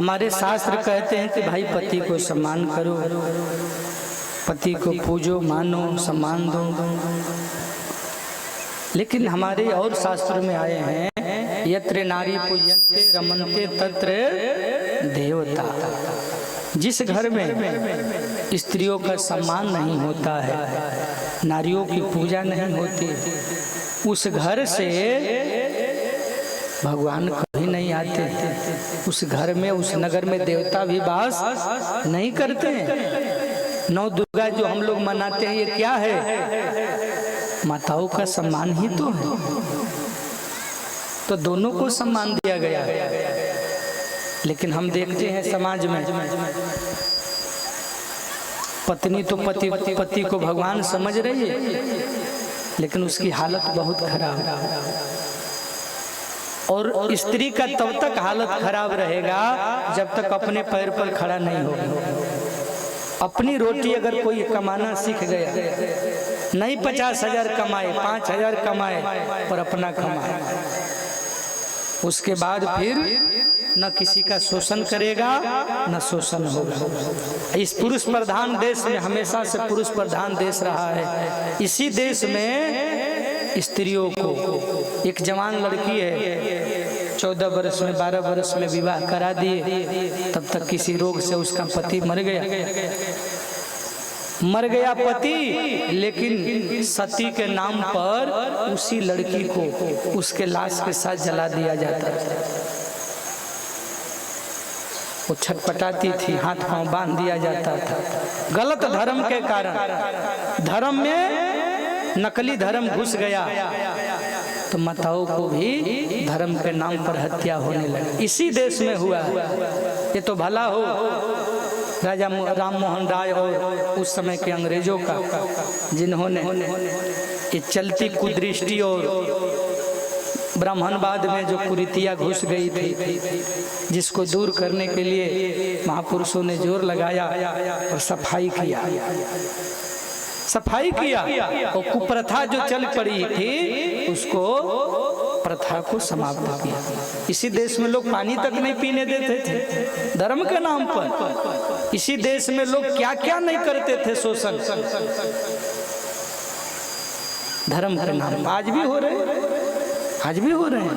हमारे शास्त्र कहते हैं कि भाई पति को सम्मान करो, पति को पूजो, मानो, सम्मान दो। लेकिन हमारे और शास्त्र में आए हैं, यत्र नारी पूजन्ते रमन्ते तत्र देवता। जिस घर में स्त्रियों का सम्मान नहीं होता है, नारियों की पूजा नहीं होती, उस घर से भगवान कभी नहीं आते। उस घर में, उस नगर में देवता भी वास नहीं करते हैं। नौ दुर्गा जो हम लोग मनाते हैं, ये क्या है? माताओं का सम्मान ही तो है। तो दोनों को सम्मान दिया गया है। लेकिन हम देखते हैं समाज में पत्नी तो पति को भगवान समझ रही है, लेकिन उसकी हालत बहुत खराब है। और स्त्री का तब तक हालत खराब रहेगा जब तक अपने पैर पर खड़ा नहीं होगा। अपनी रोटी अगर कोई कमाना सीख गया, नहीं 50,000 कमाए, 5,000 कमाए, पर अपना कमाए, उसके बाद फिर न किसी का शोषण करेगा न शोषण होगा। इस पुरुष प्रधान देश में, हमेशा से पुरुष प्रधान देश रहा है, इसी देश में स्त्रियों को, एक जवान लड़की है, 14 वर्ष में, 12 वर्ष में विवाह करा दिए, तब तक किसी रोग से उसका पति मर गया पति, लेकिन सती के नाम पर उसी लड़की को उसके लाश के साथ जला दिया जाता था। वो छटपटाती थी, हाथ पांव बांध दिया जाता था, गलत धर्म के कारण। धर्म में नकली धर्म घुस गया तो माताओं को भी धर्म के नाम पर हत्या होने लगी। इसी देश में हुआ। ये तो भला हो राजा राम मोहन राय और उस समय के अंग्रेजों का, जिन्होंने ये चलती कुदृष्टि और ब्राह्मणवाद में जो कुरीतियाँ घुस गई थी, जिसको दूर करने के लिए महापुरुषों ने जोर लगाया और सफाई किया और कुप्रथा जो चल पड़ी थी, उसको प्रथा को समाप्त किया। इसी देश में लोग पानी तक नहीं पीने देते थे धर्म के नाम पर। इसी देश में लोग क्या क्या नहीं करते थे, शोषण धर्म के नाम पर। आज भी हो रहे हैं।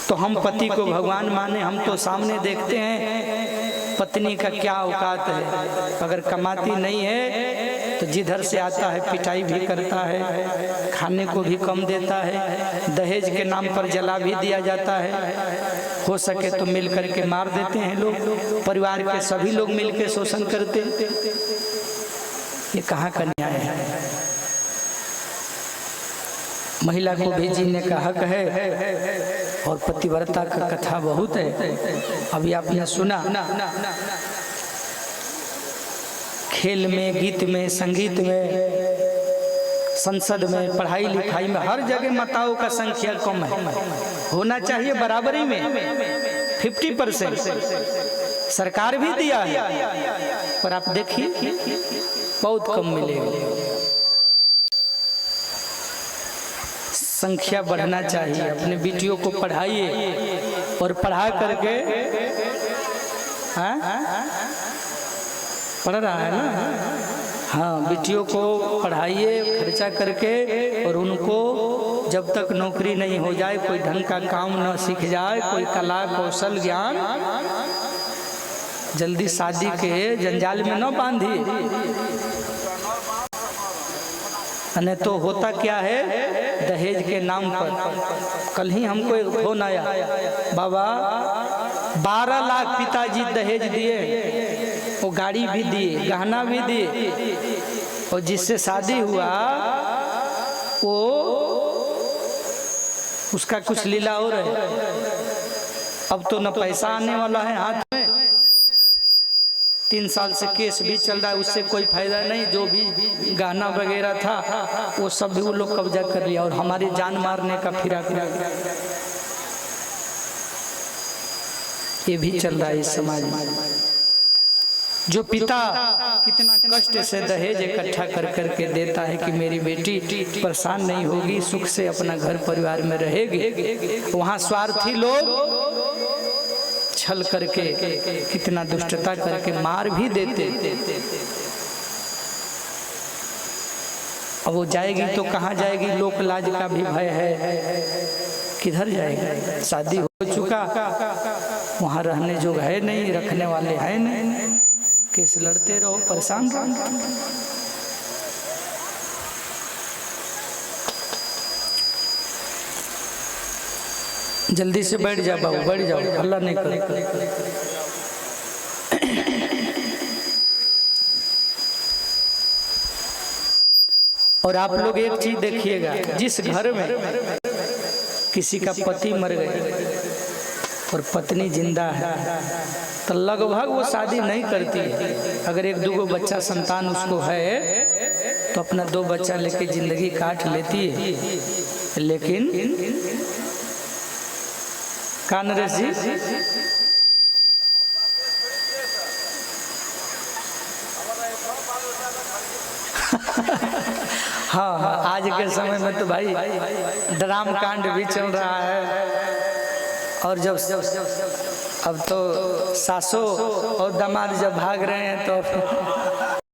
तो हम पति को भगवान माने, हम तो सामने देखते हैं पत्नी का क्या औकात है। अगर कमाती नहीं है तो जिधर से आता है पिटाई भी करता है, खाने को भी कम देता है, दहेज के नाम पर जला भी दिया जाता है। हो सके तो मिल करके मार देते हैं लोग, परिवार के सभी लोग मिलकर शोषण करते। ये कहाँ का न्याय है? महिला को भी जीने का हक है और पतिव्रता का कथा बहुत है। अभी आपने सुना, खेल में, गीत में, संगीत में, संसद में, पढ़ाई लिखाई में, हर जगह माताओं का संख्या कम है। होना चाहिए बराबरी में 50%। सरकार भी दिया है, पर आप देखिए बहुत कम मिलेगा। संख्या बढ़ना चाहिए। अपने बेटियों को पढ़ाइए और पढ़ा करके, पढ़ रहा है ना? हाँ, बेटियों को पढ़ाइए खर्चा करके, और उनको जब तक नौकरी नहीं हो जाए, कोई ढंग का काम न सीख जाए, कोई कला कौशल ज्ञान, जल्दी शादी के जंजाल में न बांधिए। नहीं तो होता क्या है, दहेज के नाम पर। कल ही हमको एक फोन आया, बाबा 12 लाख पिताजी दहेज दिए, वो गाड़ी भी दिए, गहना भी दिए, और जिससे शादी हुआ वो उसका कुछ लीला हो रहा है। अब तो न पैसा आने वाला है हाथ में, 3 साल से केस भी चल रहा है, उससे कोई फायदा नहीं। जो भी गहना वगैरह था वो सब भी वो लोग कब्जा कर लिया, और हमारी जान मारने का फिरा ये भी चल रहा है इस समाज में। जो पिता कितना कष्ट से दहेज इकट्ठा कर करके देता है कि मेरी बेटी परेशान नहीं होगी, सुख से अपना घर परिवार में रहेगी, वहाँ स्वार्थी लोग छल करके कितना दुष्टता करके मार भी देते। अब वो जाएगी तो कहाँ जाएगी, लोक लाज का भी भय है, किधर जाएगी। शादी हो चुका, वहाँ रहने जो है नहीं, रखने वाले हैं नहीं, केस लड़ते रहो, परेशान रहो। जल्दी से बैठ जाओ बाबू, बैठ जाओ, हल्ला नहीं करो। और आप लोग एक चीज देखिएगा, जिस घर में किसी का पति मर गया और पत्नी जिंदा है तो लगभग वो शादी नहीं करती है। अगर एक दो बच्चा संतान उसको है तो अपना 2 बच्चा लेके जिंदगी काट लेती है। लेकिन का नरेश जी, हाँ हाँ, आज के समय में तो भाई ड्राम कांड भी चल रहा है। और जब अब तो सासों और दामाद जब भाग रहे हैं तो